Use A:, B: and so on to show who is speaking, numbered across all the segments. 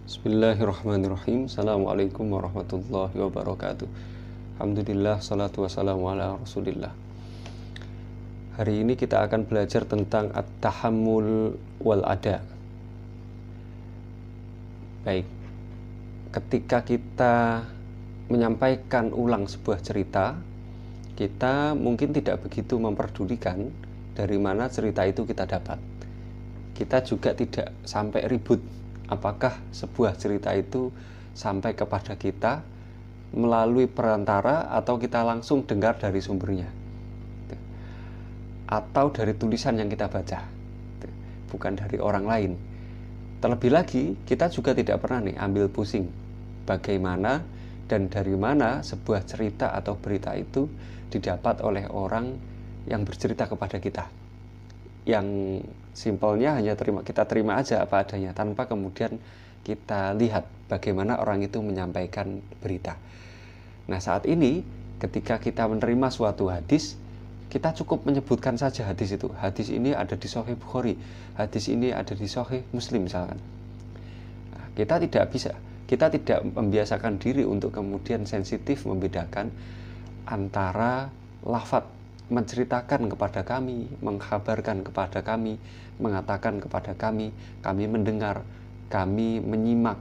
A: Bismillahirrahmanirrahim. Assalamualaikum warahmatullahi wabarakatuh. Alhamdulillah, salatu wassalamu ala rasulillah. Hari ini kita akan belajar tentang at-tahammul wal ada. Baik, ketika kita menyampaikan ulang sebuah cerita, kita mungkin tidak begitu memperdulikan dari mana cerita itu kita dapat. Kita juga tidak sampai ribut apakah sebuah cerita itu sampai kepada kita melalui perantara atau kita langsung dengar dari sumbernya atau dari tulisan yang kita baca, bukan dari orang lain. Terlebih lagi, kita juga tidak pernah ambil pusing bagaimana dan dari mana sebuah cerita atau berita itu didapat oleh orang yang bercerita kepada kita. Yang simpelnya hanya kita terima aja apa adanya tanpa kemudian kita lihat bagaimana orang itu menyampaikan berita. Nah, saat ini ketika kita menerima suatu hadis, kita cukup menyebutkan saja hadis itu. Hadis ini ada di Sahih Bukhari, hadis ini ada di Sahih Muslim misalkan. Nah, kita tidak membiasakan diri untuk kemudian sensitif membedakan antara lafadz menceritakan kepada kami, mengkabarkan kepada kami, mengatakan kepada kami mendengar, kami menyimak,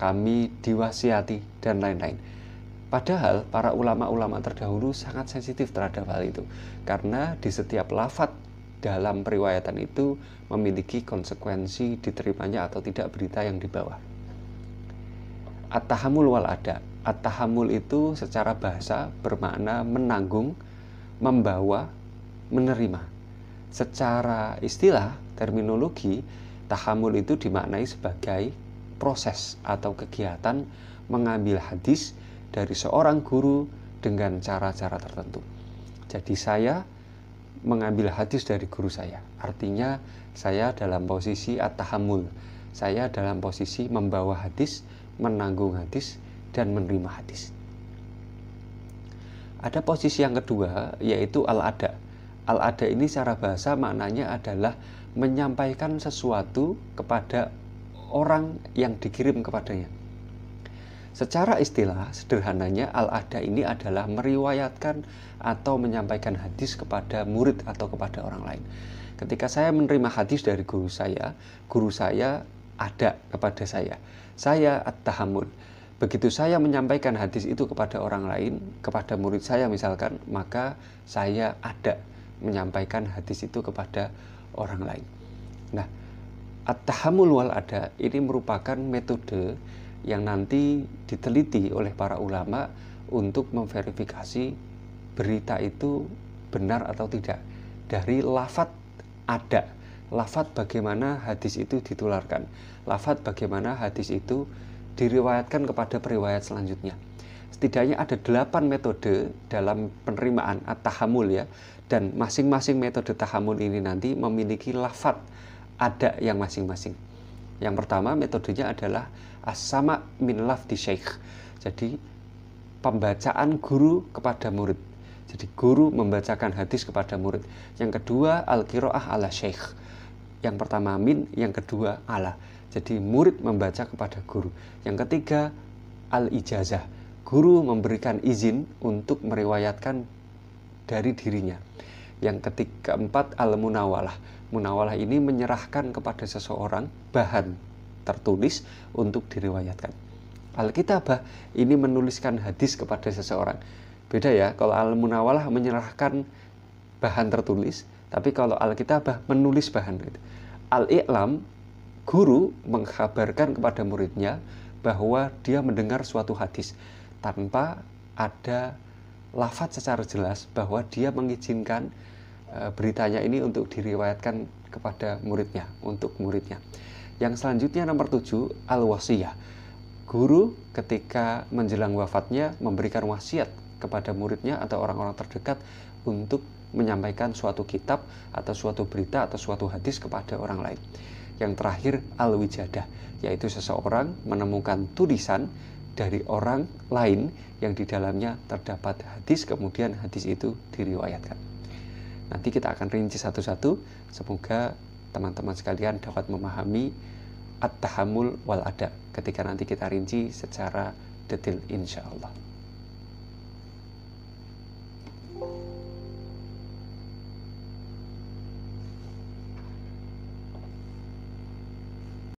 A: kami diwasiati, dan lain-lain. Padahal para ulama-ulama terdahulu sangat sensitif terhadap hal itu, karena di setiap lafadz dalam periwayatan itu memiliki konsekuensi diterimanya atau tidak berita yang dibawa. At-tahammul wal ada. At-tahammul itu secara bahasa bermakna menanggung, membawa, menerima. Secara istilah, terminologi, tahammul itu dimaknai sebagai proses atau kegiatan mengambil hadis dari seorang guru dengan cara-cara tertentu. Jadi saya mengambil hadis dari guru saya, artinya saya dalam posisi at-tahammul. Saya dalam posisi membawa hadis, menanggung hadis, dan menerima hadis. Ada posisi yang kedua, yaitu al-ada. Al-ada ini secara bahasa maknanya adalah menyampaikan sesuatu kepada orang yang dikirim kepadanya. Secara istilah, sederhananya al-ada ini adalah meriwayatkan atau menyampaikan hadis kepada murid atau kepada orang lain. Ketika saya menerima hadis dari guru saya ada kepada saya. Saya at-tahammul. Begitu saya menyampaikan hadis itu kepada orang lain, kepada murid saya misalkan, maka saya ada menyampaikan hadis itu kepada orang lain. Nah, at-tahammul wal ada ini merupakan metode yang nanti diteliti oleh para ulama untuk memverifikasi berita itu benar atau tidak dari lafadz ada. Lafadz bagaimana hadis itu ditularkan, lafadz bagaimana hadis itu diriwayatkan kepada periwayat selanjutnya. Setidaknya ada 8 metode dalam penerimaan at-tahammul ya, dan masing-masing metode tahammul ini nanti memiliki lafadz ada yang masing-masing. Yang pertama metodenya adalah as-sama' min lafdi syekh. Jadi pembacaan guru kepada murid. Jadi guru membacakan hadis kepada murid. Yang kedua al-qiraah ala syekh. Yang pertama min, yang kedua ala. Jadi murid membaca kepada guru. Yang ketiga al-ijazah. Guru memberikan izin untuk meriwayatkan dari dirinya. Yang keempat al-munawalah. Munawalah ini menyerahkan kepada seseorang bahan tertulis untuk diriwayatkan. Al-kitabah ini menuliskan hadis kepada seseorang. Beda ya, kalau al-munawalah menyerahkan bahan tertulis, tapi kalau al-kitabah menulis bahan. Al-i'lam, guru mengkabarkan kepada muridnya bahwa dia mendengar suatu hadis tanpa ada lafadz secara jelas bahwa dia mengizinkan beritanya ini untuk diriwayatkan kepada muridnya, untuk muridnya. Yang selanjutnya nomor 7, al-wasiyah. Guru ketika menjelang wafatnya memberikan wasiat kepada muridnya atau orang-orang terdekat untuk menyampaikan suatu kitab atau suatu berita atau suatu hadis kepada orang lain. Yang terakhir al-wijadah, yaitu seseorang menemukan tulisan dari orang lain yang di dalamnya terdapat hadis, kemudian hadis itu diriwayatkan. Nanti kita akan rinci satu-satu, semoga teman-teman sekalian dapat memahami at-tahammul wal ada ketika nanti kita rinci secara detail insya Allah.